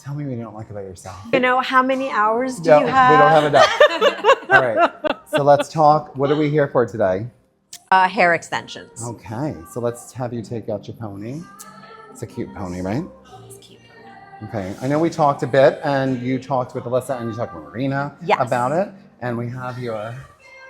Tell me what you don't like about yourself. You know, how many hours do you have? We don't have enough. All right. So let's talk. What are we here for today? Hair extensions. Okay. So let's have you take out your pony. It's a cute pony, right? It's cute. Okay. I know we talked a bit, and you talked with Alyssa, and you talked with Marina about it. And we have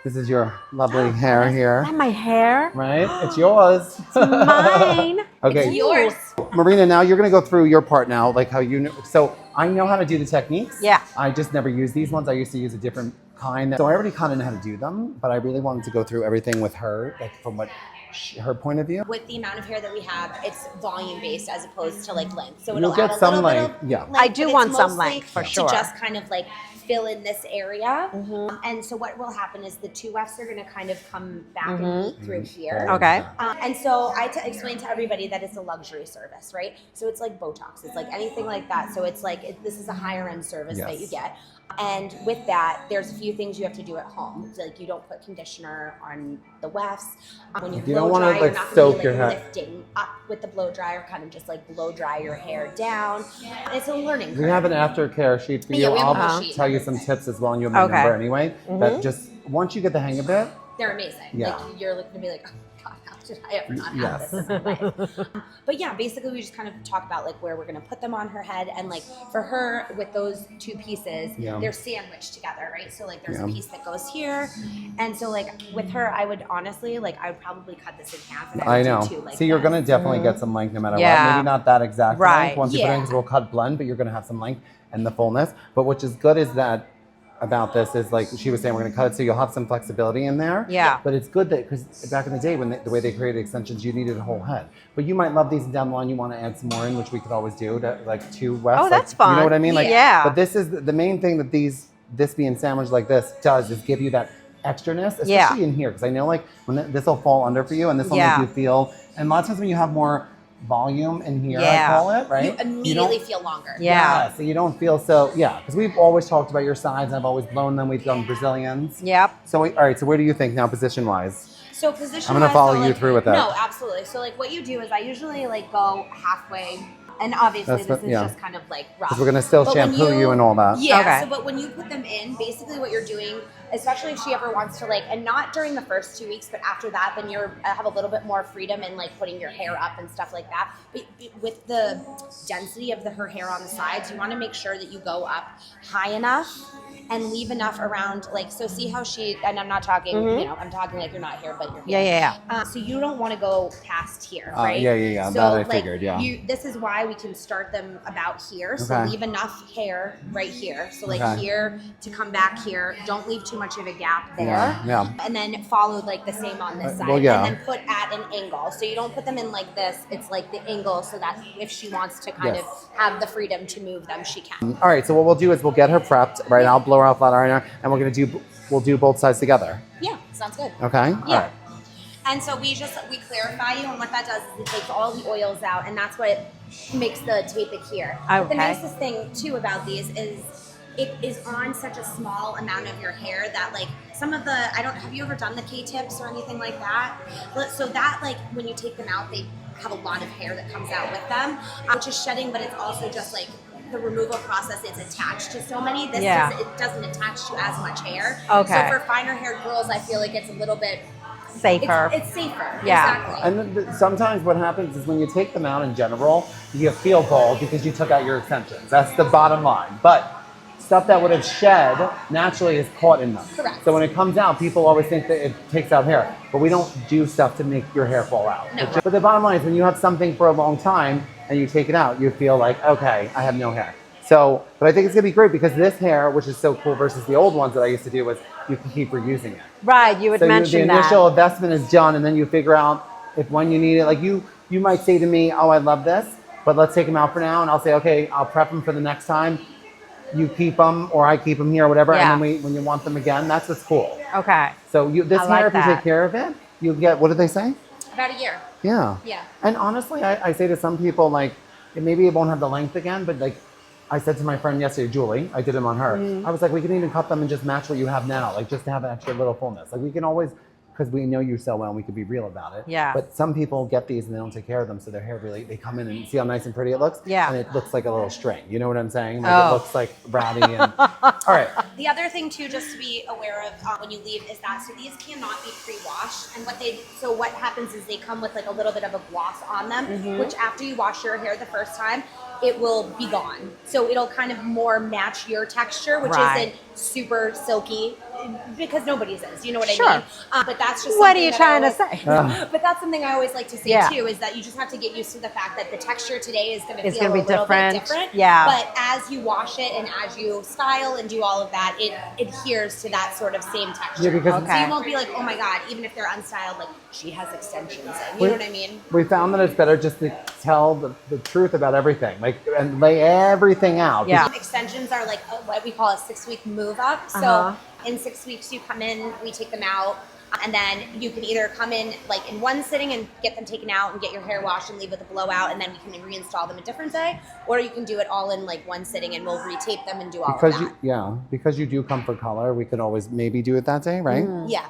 this is your lovely hair here. Not my hair. Right? It's yours. It's mine. Okay. It's yours. Marina, now you're going to go through your part now, like how you know. So I know how to do the techniques. Yeah. I just never use these ones. I used to use a different kind. So I already kind of know how to do them, but I really wanted to go through everything with her, like from what her point of view. With the amount of hair that we have, it's volume based as opposed to like length. So You'll it'll get add a some little bit length, of yeah. length, I do but want it's some mostly length for sure. to just kind of like fill in this area. And so what will happen is the two wefts are going to kind of come back and meet through here. Okay. And so I explain to everybody that it's a luxury service, right? So it's like Botox. It's like anything like that. So it's like, this is a higher end service that you get. And with that, there's a few things you have to do at home. Like you don't put conditioner on the wefts. When you blow dry, you're not going to be like lifting up with the blow dryer, kind of just like blow dry your hair down. And it's a learning curve. We have an aftercare sheet for you. Yeah, we have I'll a sheet. tell you some tips as well, and you'll have my number anyway. That just once you get the hang of it, they're amazing. Yeah. Like you're like gonna be like, oh God, how did I ever not have this in my life? But yeah, basically we just kind of talk about like where we're gonna put them on her head, and like for her with those two pieces, they're sandwiched together, right? So like there's a piece that goes here, and so like with her, I would honestly I would probably cut this in half. And I know. Do two like See, you're this. gonna definitely get some length no matter what. Yeah. Maybe not that exact length once you put it in, because Yeah. we'll cut blend, but you're gonna have some length and the fullness. But which is good is that about this is like she was saying, we're gonna cut it so you'll have some flexibility in there. Yeah. But it's good that, because back in the day when the way they created extensions, you needed a whole head. But you might love these down the line. You want to add some more in, which we could always do, to, like 2 wefts. Oh, that's like, fun. You know what I mean? Like, Yeah. But this is the main thing that this being sandwiched like this does, is give you that extraness, especially in here, because I know like when this will fall under for you, and this will make you feel. And a lot of times when you have more volume in here, I call it, right? You immediately feel longer. Yeah. So you don't feel so, because we've always talked about your sides, and I've always blown them. We've done Brazilians. Yep. So, all right, so where do you think now, position-wise? So position-wise, I'm going to follow you through with that. No, absolutely. So like what you do is I usually like go halfway. And obviously this is just kind of like rough. Because we're going to still shampoo you and all that. Yeah, Okay. so but when you put them in, basically what you're doing, especially if she ever wants to like, and not during the first 2 weeks, but after that, then you're have a little bit more freedom in like putting your hair up and stuff like that. But with the density of her hair on the sides, you want to make sure that you go up high enough and leave enough around, like, so see how she, and I'm not talking, you know, I'm talking like you're not here, but you're here. Yeah. So you don't want to go past here, right? Yeah. So, that I figured, this is why we can start them about here. So leave enough hair right here. So like here to come back here. Don't leave too much of a gap there. Yeah. And then follow like the same on this side. Well, yeah. And then put at an angle. So you don't put them in like this. It's like the angle so that if she wants to kind of have the freedom to move them, she can. All right, so what we'll do is we'll get her prepped, right? I'll blow her out flat ironer, and we'll do both sides together. Yeah, sounds good. Okay? Yeah. All right. And so we clarify you, and what that does is it takes all the oils out, and that's what makes the tape adhere. Okay. The nicest thing too about these is it is on such a small amount of your hair that like some of the, have you ever done the K-tips or anything like that? So that like when you take them out, they have a lot of hair that comes out with them, which is shedding, but it's also just like the removal process is attached to so many. It doesn't attach to as much hair. Okay. So for finer haired girls, I feel like it's a little bit safer. It's safer. Yeah. Exactly. And sometimes what happens is when you take them out in general, you feel bald because you took out your extensions. That's the bottom line. But stuff that would have shed naturally is caught in them. Correct. So when it comes out, people always think that it takes out hair. But we don't do stuff to make your hair fall out. No. But the bottom line is when you have something for a long time and you take it out, you feel like, okay, I have no hair. So, but I think it's gonna be great because this hair, which is so cool versus the old ones that I used to do, was you can keep reusing it. Right, you would mention the initial investment is done, and then you figure out if when you need it. Like you might say to me, "Oh, I love this, but let's take them out for now," and I'll say, "Okay, I'll prep them for the next time. You keep them, or I keep them here, or whatever." Yeah. And then when you want them again, that's what's cool. Okay. So this hair, if you take care of it, you'll get. What did they say? About a year. Yeah. Yeah. And honestly, I say to some people, like, maybe it won't have the length again, but like. I said to my friend yesterday, Julie, I did them on her. I was like, we can even cut them and just match what you have now, like just to have an extra little fullness. Like we can always because we know you so well and we could be real about it. Yeah. But some people get these and they don't take care of them, so their hair really, they come in and see how nice and pretty it looks. Yeah. And it looks like a little string. You know what I'm saying? Like it looks like ratty. And all right. The other thing too, just to be aware of when you leave, is that so these cannot be pre-washed, and what happens is they come with like a little bit of a gloss on them, which after you wash your hair the first time, it will be gone. So it'll kind of more match your texture, which isn't super silky, because nobody's is. You know what I mean? But that's just what are you trying to say? But that's something I always like to say too, is that you just have to get used to the fact that the texture today is going to feel a little bit different. Yeah. But as you wash it and as you style and do all of that, it adheres to that sort of same texture. Yeah, because so you won't be like, oh my God, even if they're unstyled, like she has extensions in. You know what I mean? We found that it's better just to tell the truth about everything, like, and lay everything out. Yeah. Extensions are like what we call a 6-week move up. So in 6 weeks, you come in, we take them out, and then you can either come in like in one sitting and get them taken out and get your hair washed and leave with a blowout, and then we can reinstall them a different day, or you can do it all in like one sitting and we'll retape them and do all of that. Because you do come for color, we could always maybe do it that day, right? Yeah.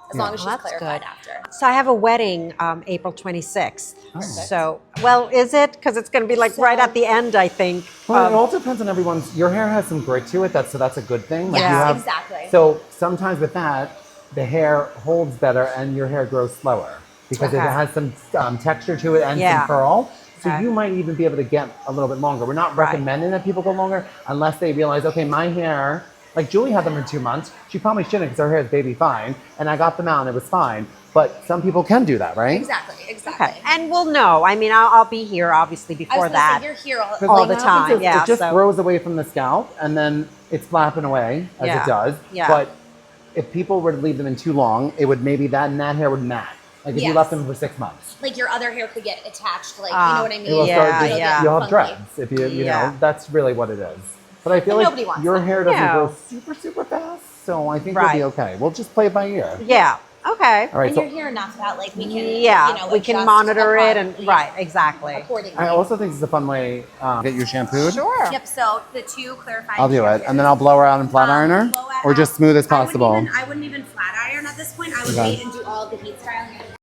As long as she's That's clarified good. after. So I have a wedding April 26th. So, well, is it? Because it's going to be like right at the end, I think. Well, it all depends on everyone's. Your hair has some grit to it, so that's a good thing. Like Yes, exactly. So sometimes with that, the hair holds better and your hair grows slower because it has some texture to it and some curl. So you might even be able to get a little bit longer. We're not recommending that people go longer unless they realize, okay, my hair. Like Julie had them for 2 months. She probably shouldn't because her hair is baby fine. And I got them out and it was fine. But some people can do that, right? Exactly. Okay. And we'll know. I mean, I'll be here obviously before that. Say, you're here all the time. It just grows away from the scalp and then it's flapping away as it does. Yeah. But if people were to leave them in too long, it would maybe that hair would mat. Like if you left them for 6 months. Like your other hair could get attached, like, you know what I mean? It will start you'll have dreads if you know, that's really what it is. But I feel like your hair doesn't grow super, super fast. So I think we'll be okay. We'll just play it by ear. Yeah. Okay. All right. And you're here enough that like we can, we can monitor it and exactly. Accordingly. I also think this is a fun way to get you shampooed. Sure. Yep. So the two clarified. I'll do it, and then I'll blow her out and flat iron her, or just smooth as possible. I wouldn't even flat iron at this point. I would wait and do